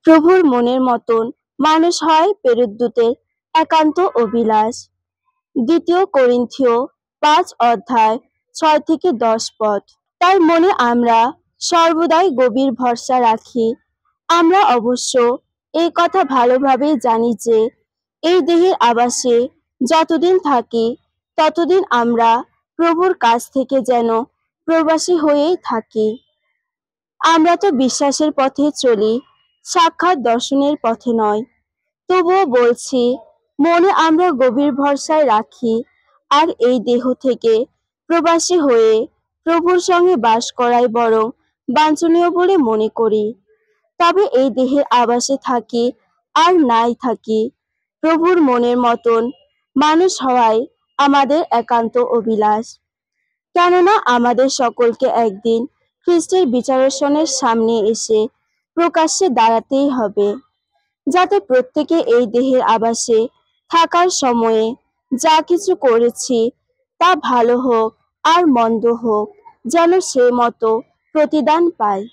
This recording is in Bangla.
প্রভুর মনের মতন মানুষ হয় পেরুদ্দূতের একান্ত অভিলাষ। ২ করিন্থীয় ৫ অধ্যায় ৬-১০ পদ। তার মনে আমরা সর্বদাই গভীর ভরসা রাখি। আমরা অবশ্য এই কথা ভালোভাবেই জানি যে এই দেহের আবাসে যতদিন থাকি ততদিন আমরা প্রভুর কাছ থেকে যেন প্রবাসী হয়েই থাকি। আমরা তো বিশ্বাসের পথে চলি, সাক্ষাৎ দর্শনের পথে নয়। তবুও বলছি, মনে আমরা গভীর ভরসায় রাখি আর এই দেহ থেকে প্রবাসী হয়ে প্রভুর সঙ্গে বাস করাই বরং বাঞ্ছনীয় বলে মনে করি। তবে এই দেহের আবাসে থাকি আর নাই থাকি, প্রভুর মনের মতন মানুষ হওয়াই আমাদের একান্ত অভিলাষ। কেননা আমাদের সকলকে একদিন খ্রিস্টের বিচারাসনের সামনে এসে প্রকাশ্যে দাঁড়াতেই হবে, যাতে প্রত্যেকে এই দেহের আবাসে থাকার সময়ে যা কিছু করেছি তা ভালো হোক আর মন্দ হোক যেন সে মতো প্রতিদান পায়।